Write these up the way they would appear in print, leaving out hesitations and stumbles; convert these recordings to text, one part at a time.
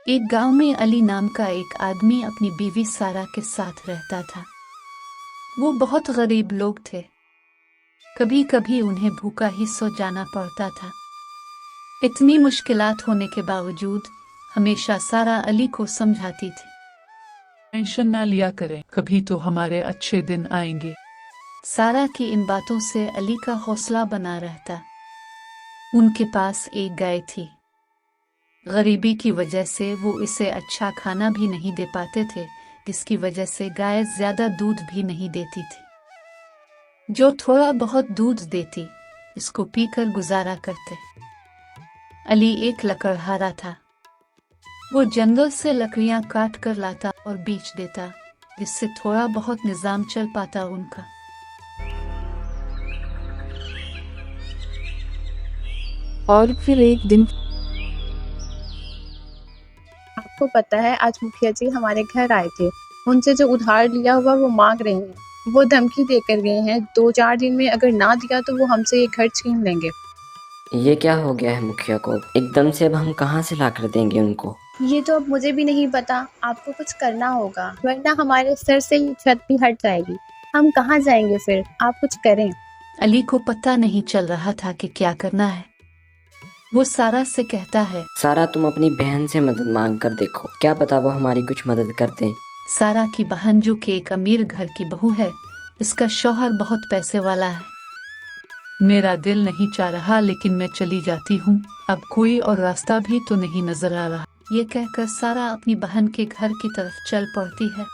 एक गांव में अली नाम का एक आदमी अपनी बीवी सारा के साथ रहता था। वो बहुत गरीब लोग थे। कभी कभी उन्हें भूखा ही सो जाना पड़ता था। इतनी मुश्किलात होने के बावजूद हमेशा सारा अली को समझाती थी। टेंशन ना लिया करें, कभी तो हमारे अच्छे दिन आएंगे। सारा की इन बातों से अली का हौसला बना रहता। उनके पास एक गाय थी। गरीबी की वजह से वो इसे अच्छा खाना भी नहीं दे पाते थे, जिसकी वजह से गाय ज्यादा दूध भी नहीं देती थी। जो थोड़ा बहुत दूध देती, इसको पीकर गुजारा करते। अली एक लकड़हारा था। वो जंगल से लकड़ियां काट कर लाता और बेच देता, जिससे थोड़ा बहुत निजाम चल पाता उनका। और फिर एक दिन आपको पता है आज मुखिया जी हमारे घर आए थे। उनसे जो उधार लिया हुआ वो मांग रहे हैं। वो धमकी देकर गए हैं 2-4 दिन में अगर ना दिया तो वो हमसे ये घर छीन लेंगे। ये क्या हो गया है मुखिया को? एकदम से अब हम कहाँ से ला कर देंगे उनको? ये तो अब मुझे भी नहीं पता। आपको कुछ करना होगा वरना हमारे सर से ये छत भी हट जाएगी। हम कहाँ जाएंगे फिर? आप कुछ करें। अली को पता नहीं चल रहा था कि क्या करना है। वो सारा से कहता है, सारा तुम अपनी बहन से मदद मांग कर देखो, क्या पता वो हमारी कुछ मदद कर दें। सारा की बहन जो कि एक अमीर घर की बहू है, इसका शौहर बहुत पैसे वाला है। मेरा दिल नहीं चाह रहा लेकिन मैं चली जाती हूँ, अब कोई और रास्ता भी तो नहीं नजर आ रहा। ये कहकर सारा अपनी बहन के घर की तरफ चल पड़ती है।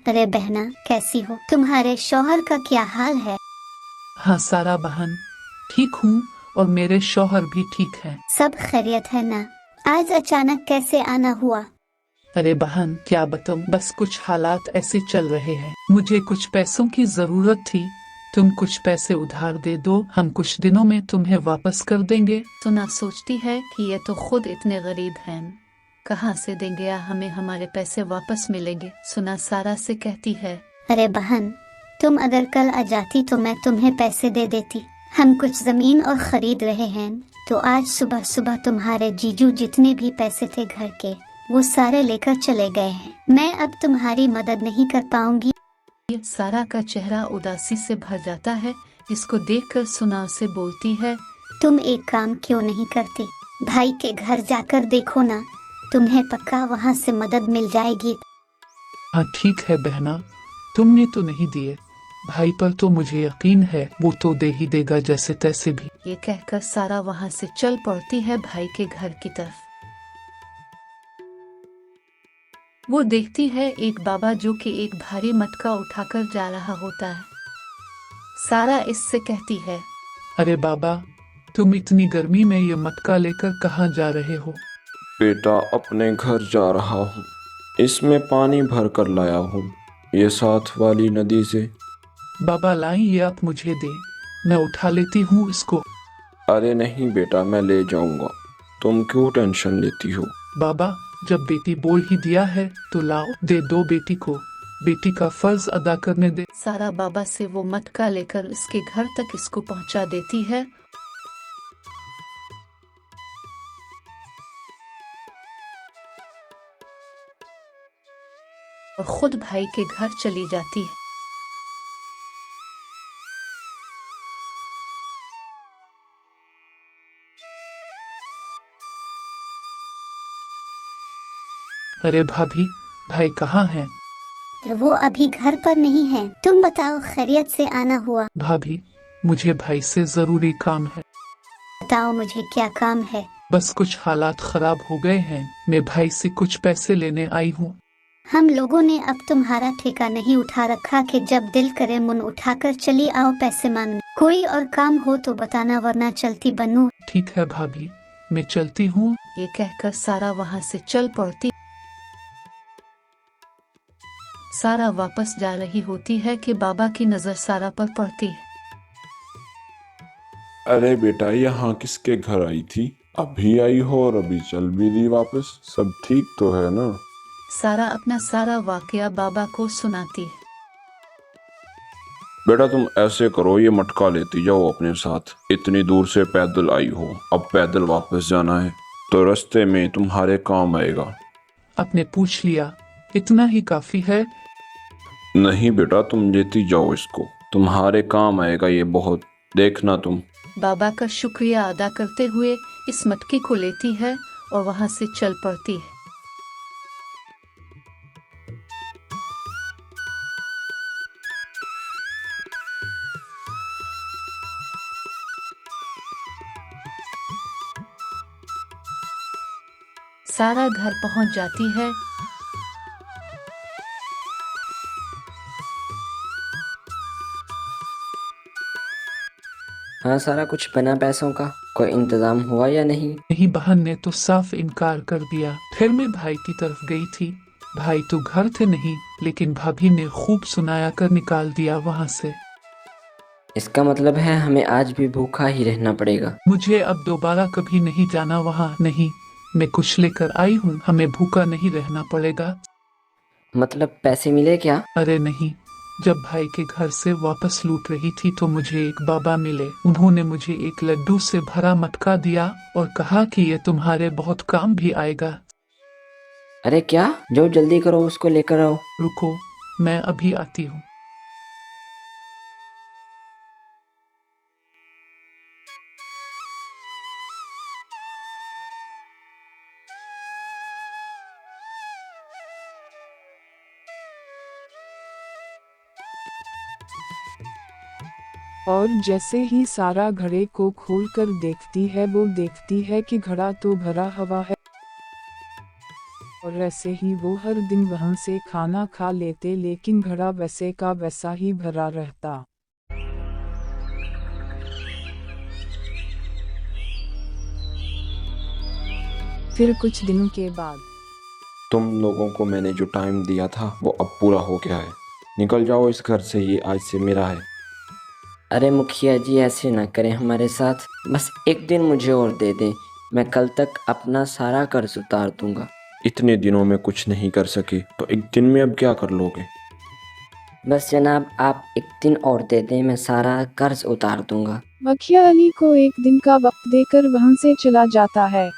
अरे बहना, कैसी हो? तुम्हारे शौहर का क्या हाल है? हाँ सारा बहन, ठीक हूँ और मेरे शौहर भी ठीक है। सब खैरियत है ना? आज अचानक कैसे आना हुआ? अरे बहन क्या बताऊं, बस कुछ हालात ऐसे चल रहे हैं। मुझे कुछ पैसों की जरूरत थी, तुम कुछ पैसे उधार दे दो, हम कुछ दिनों में तुम्हें वापस कर देंगे। सुना सोचती है कि ये तो खुद इतने गरीब हैं, कहाँ से देंगे या हमें हमारे पैसे वापस मिलेंगे। सुना सारा से कहती है, अरे बहन, तुम अगर कल आ जाती तो मैं तुम्हें पैसे दे देती। हम कुछ जमीन और खरीद रहे हैं, तो आज सुबह सुबह तुम्हारे जीजू जितने भी पैसे थे घर के, वो सारे लेकर चले गए हैं। मैं अब तुम्हारी मदद नहीं कर पाऊंगी। सारा का चेहरा उदासी से भर जाता है, जिसको देखकर सुना से बोलती है, तुम एक काम क्यों नहीं करती? भाई के घर जाकर देखो ना, तुम्हें पक्का वहाँ से मदद मिल जाएगी। हाँ ठीक है बहना, तुमने तो नहीं दिए, भाई पर तो मुझे यकीन है वो तो दे ही देगा जैसे तैसे भी। ये कहकर सारा वहाँ से चल पड़ती है भाई के घर की तरफ। वो देखती है एक बाबा जो कि एक भारी मटका उठाकर जा रहा होता है। सारा इससे कहती है, अरे बाबा, तुम इतनी गर्मी में ये मटका लेकर कहाँ जा रहे हो? बेटा अपने घर जा रहा हूँ, इसमें पानी भर कर लाया हूँ, ये साथ वाली नदी से। बाबा लाएं, ये आप मुझे दे, मैं उठा लेती हूँ इसको। अरे नहीं बेटा, मैं ले जाऊंगा, तुम क्यों टेंशन लेती हो? बाबा जब बेटी बोल ही दिया है तो लाओ, दे दो बेटी को, बेटी का फर्ज अदा करने दे। सारा बाबा से वो मटका लेकर इसके घर तक इसको पहुंचा देती है। और खुद भाई के घर चली जाती है। अरे भाभी, भाई कहाँ हैं? वो अभी घर पर नहीं है। तुम बताओ, खैरियत से आना हुआ? भाभी मुझे भाई से जरूरी काम है। बताओ मुझे क्या काम है? बस कुछ हालात खराब हो गए हैं, मैं भाई से कुछ पैसे लेने आई हूँ। हम लोगों ने अब तुम्हारा ठेका नहीं उठा रखा कि जब दिल करे मुन उठाकर चली आओ पैसे मांगने। कोई और काम हो तो बताना वरना चलती बनूं। ठीक है भाभी, मैं चलती हूँ। ये कहकर सारा वहां से चल पड़ती। सारा वापस जा रही होती है कि बाबा की नजर सारा पर पड़ती है। अरे बेटा, यहाँ किसके घर आई थी? अभी आई हो और अभी चल भी दी वापस। सब ठीक तो है ना? सारा अपना सारा वाकया बाबा को सुनाती है। बेटा तुम ऐसे करो, ये मटका लेती जाओ अपने साथ। इतनी दूर से पैदल आई हो, अब पैदल वापस जाना है तो रास्ते में तुम्हारे काम आएगा। आपने पूछ लिया, इतना ही काफी है। नहीं बेटा, तुम लेती जाओ इसको, तुम्हारे काम आएगा ये बहुत, देखना तुम। बाबा का शुक्रिया अदा करते हुए इस मटके को लेती है और वहां से चल पड़ती है। सारा घर पहुंच जाती है। हाँ सारा, कुछ बना पैसों का? कोई इंतजाम हुआ या नहीं? नहीं, बहन ने तो साफ इनकार कर दिया। फिर मैं भाई की तरफ गई थी। भाई तो घर थे नहीं, लेकिन भाभी ने खूब सुनाया कर निकाल दिया वहाँ से। इसका मतलब है हमें आज भी भूखा ही रहना पड़ेगा। मुझे अब दोबारा कभी नहीं जाना वहाँ। नहीं, मैं कुछ लेकर आई हूँ, हमें भूखा नहीं रहना पड़ेगा। मतलब पैसे मिले क्या? अरे नहीं, जब भाई के घर से वापस लौट रही थी तो मुझे एक बाबा मिले। उन्होंने मुझे एक लड्डू से भरा मटका दिया और कहा कि ये तुम्हारे बहुत काम भी आएगा। अरे क्या? जो जल्दी करो, उसको लेकर आओ। रुको, मैं अभी आती हूँ। और जैसे ही सारा घड़े को खोलकर देखती है, वो देखती है कि घड़ा तो भरा हुआ है। और ऐसे ही वो हर दिन वहां से खाना खा लेते, लेकिन घड़ा वैसे का वैसा ही भरा रहता। फिर कुछ दिनों के बाद तुम लोगों को मैंने जो टाइम दिया था वो अब पूरा हो गया है। निकल जाओ इस घर से, ये आज से मेरा है। अरे मुखिया जी, ऐसे ना करें हमारे साथ। बस एक दिन मुझे और दे दें, मैं कल तक अपना सारा कर्ज उतार दूंगा। इतने दिनों में कुछ नहीं कर सके तो एक दिन में अब क्या कर लोगे? बस जनाब, आप एक दिन और दे दें, मैं सारा कर्ज उतार दूंगा। मुखिया अली को एक दिन का वक्त देकर वहां से चला जाता है।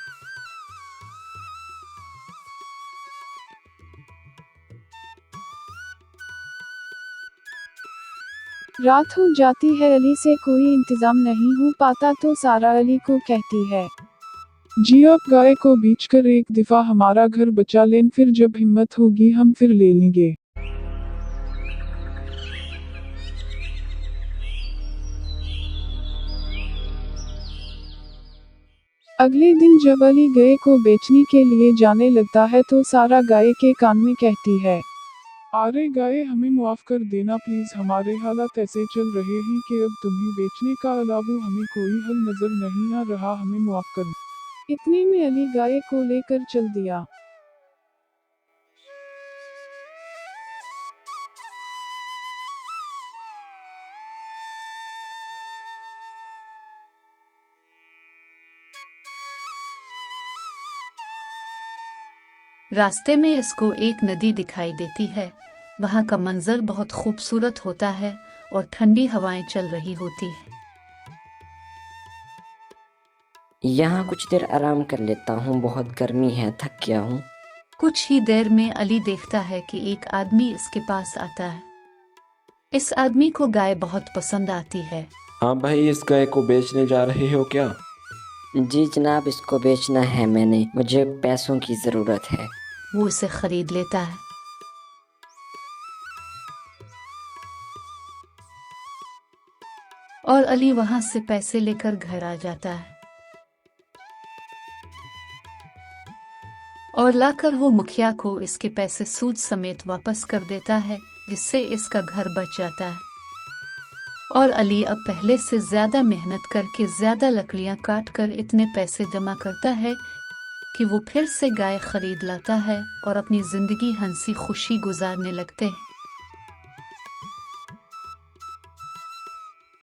रात हो जाती है। अली से कोई इंतजाम नहीं हो पाता तो सारा अली को कहती है, जी आप गाय को बेचकर एक दफा हमारा घर बचा लें, फिर जब हिम्मत होगी हम फिर ले लेंगे। अगले दिन जब अली गाय को बेचने के लिए जाने लगता है तो सारा गाय के कान में कहती है, अरे गाय, हमें माफ कर देना प्लीज। हमारे हालात ऐसे चल रहे हैं कि अब तुम्हें बेचने का अलावा हमें कोई हल नजर नहीं आ रहा, हमें माफ कर। इतने में अली गाय को लेकर चल दिया। रास्ते में इसको एक नदी दिखाई देती है। वहाँ का मंजर बहुत खूबसूरत होता है और ठंडी हवाएं चल रही होती है। यहाँ कुछ देर आराम कर लेता हूँ, बहुत गर्मी है, थक गया हूँ। कुछ ही देर में अली देखता है कि एक आदमी इसके पास आता है। इस आदमी को गाय बहुत पसंद आती है। हाँ भाई, इस गाय को बेचने जा रहे हो क्या? जी जनाब, इसको बेचना है मैंने, मुझे पैसों की ज़रूरत है। वो इसे खरीद लेता है। और अली वहां से पैसे लेकर घर आ जाता है और लाकर वो मुखिया को इसके पैसे सूद समेत वापस कर देता है, जिससे इसका घर बच जाता है। और अली अब पहले से ज्यादा मेहनत करके ज्यादा लकड़ियां काट कर इतने पैसे जमा करता है कि वो फिर से गाय खरीद लाता है और अपनी जिंदगी हंसी खुशी गुजारने लगते हैं।